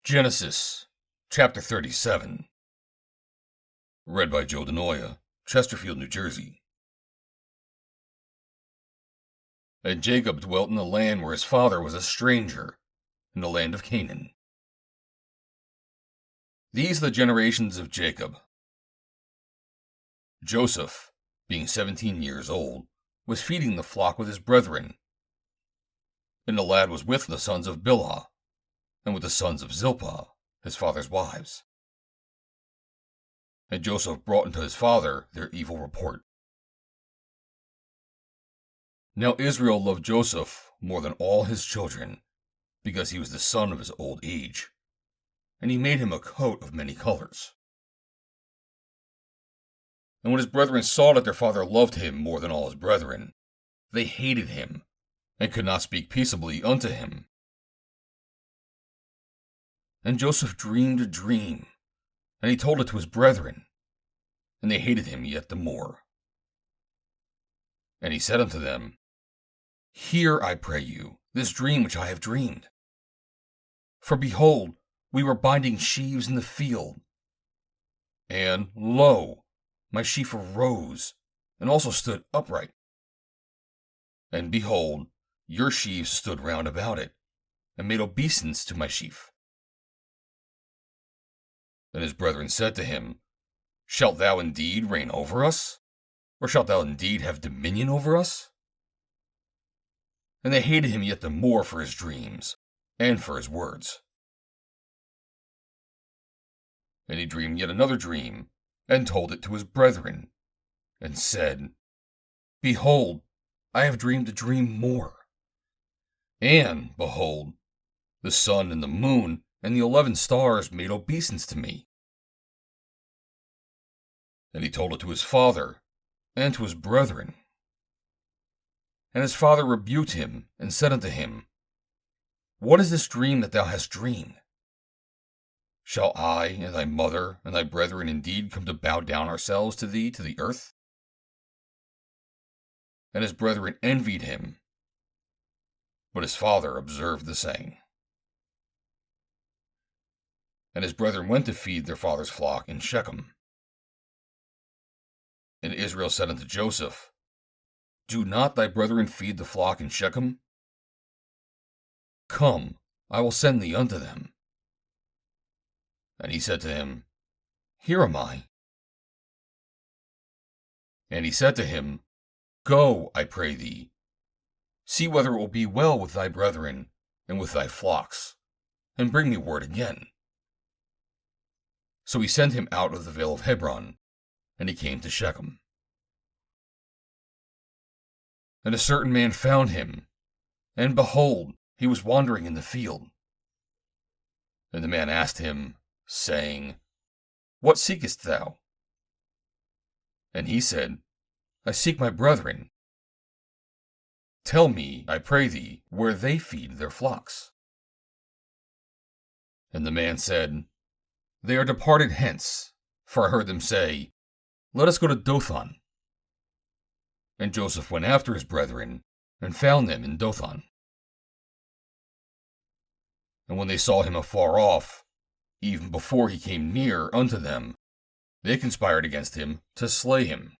Genesis, chapter 37. Read by Joe DeNoia, Chesterfield, New Jersey. And Jacob dwelt in the land where his father was a stranger, in the land of Canaan. These are the generations of Jacob. Joseph, being 17 years old, was feeding the flock with his brethren. And the lad was with the sons of Bilhah, and with the sons of Zilpah, his father's wives. And Joseph brought unto his father their evil report. Now Israel loved Joseph more than all his children, because he was the son of his old age, and he made him a coat of many colors. And when his brethren saw that their father loved him more than all his brethren, they hated him, and could not speak peaceably unto him. And Joseph dreamed a dream, and he told it to his brethren, and they hated him yet the more. And he said unto them, Hear, I pray you, this dream which I have dreamed. For behold, we were binding sheaves in the field, and, lo, my sheaf arose, and also stood upright. And behold, your sheaves stood round about it, and made obeisance to my sheaf. And his brethren said to him, Shalt thou indeed reign over us? Or shalt thou indeed have dominion over us? And they hated him yet the more for his dreams, and for his words. And he dreamed yet another dream, and told it to his brethren, and said, Behold, I have dreamed a dream more. And, behold, the sun and the moon and the 11 stars made obeisance to me. And he told it to his father, and to his brethren. And his father rebuked him, and said unto him, What is this dream that thou hast dreamed? Shall I, and thy mother, and thy brethren indeed come to bow down ourselves to thee to the earth? And his brethren envied him, but his father observed the saying. And his brethren went to feed their father's flock in Shechem. And Israel said unto Joseph, Do not thy brethren feed the flock in Shechem? Come, I will send thee unto them. And he said to him, Here am I. And he said to him, Go, I pray thee, see whether it will be well with thy brethren and with thy flocks, and bring me word again. So he sent him out of the vale of Hebron, and he came to Shechem. And a certain man found him, and behold, he was wandering in the field. And the man asked him, saying, What seekest thou? And he said, I seek my brethren. Tell me, I pray thee, where they feed their flocks. And the man said, They are departed hence, for I heard them say, Let us go to Dothan. And Joseph went after his brethren, and found them in Dothan. And when they saw him afar off, even before he came near unto them, they conspired against him to slay him.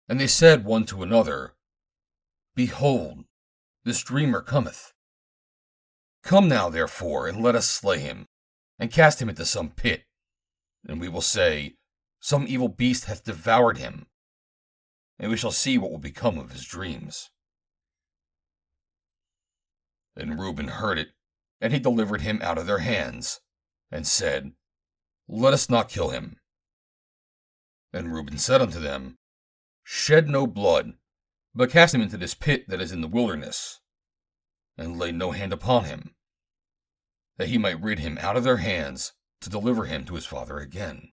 And they said one to another, Behold, this dreamer cometh. Come now, therefore, and let us slay him, and cast him into some pit, and we will say, Some evil beast hath devoured him, and we shall see what will become of his dreams. And Reuben heard it, and he delivered him out of their hands, and said, Let us not kill him. And Reuben said unto them, Shed no blood, but cast him into this pit that is in the wilderness, and lay no hand upon him, that he might rid him out of their hands, to deliver him to his father again.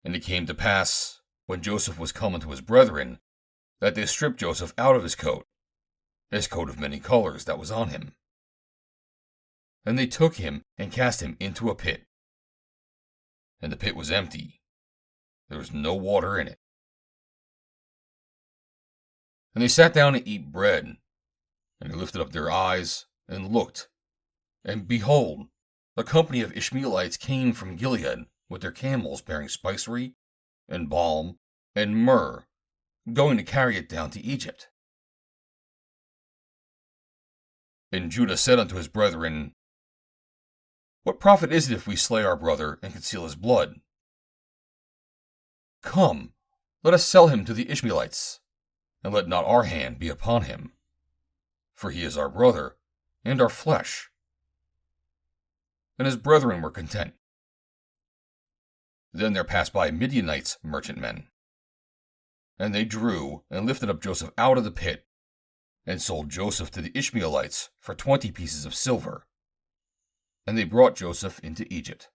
And it came to pass, when Joseph was come unto his brethren, that they stripped Joseph out of his coat of many colors that was on him. And they took him and cast him into a pit. And the pit was empty. There was no water in it. And they sat down to eat bread, And they lifted up their eyes, and looked, and behold, a company of Ishmaelites came from Gilead with their camels bearing spicery, and balm, and myrrh, going to carry it down to Egypt. And Judah said unto his brethren, What profit is it if we slay our brother and conceal his blood? Come, let us sell him to the Ishmaelites, and let not our hand be upon him. For he is our brother, and our flesh. And his brethren were content. Then there passed by Midianites merchantmen. And they drew and lifted up Joseph out of the pit, and sold Joseph to the Ishmaelites for 20 pieces of silver. And they brought Joseph into Egypt.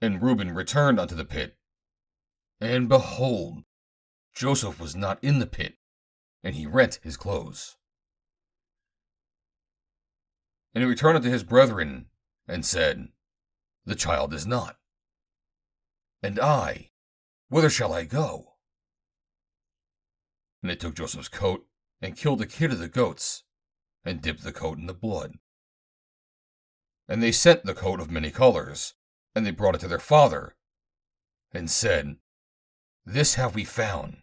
And Reuben returned unto the pit, and behold, Joseph was not in the pit, and he rent his clothes. And he returned unto his brethren, and said, The child is not. And I, whither shall I go? And they took Joseph's coat, and killed a kid of the goats, and dipped the coat in the blood. And they sent the coat of many colors, and they brought it to their father, and said, This have we found.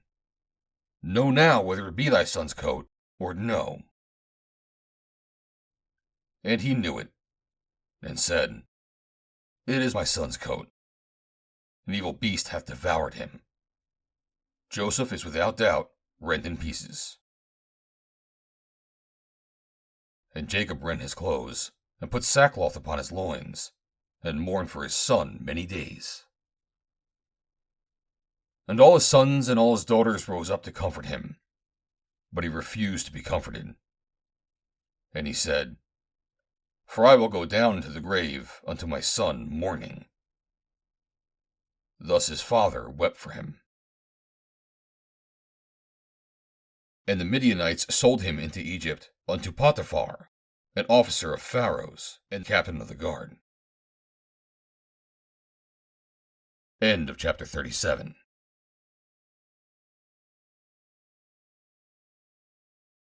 Know now whether it be thy son's coat, or no. And he knew it, and said, It is my son's coat. An evil beast hath devoured him. Joseph is without doubt rent in pieces. And Jacob rent his clothes, and put sackcloth upon his loins, and mourned for his son many days. And all his sons and all his daughters rose up to comfort him, but he refused to be comforted. And he said, For I will go down into the grave unto my son mourning. Thus his father wept for him. And the Midianites sold him into Egypt unto Potiphar, an officer of Pharaoh's and captain of the guard. End of chapter 37.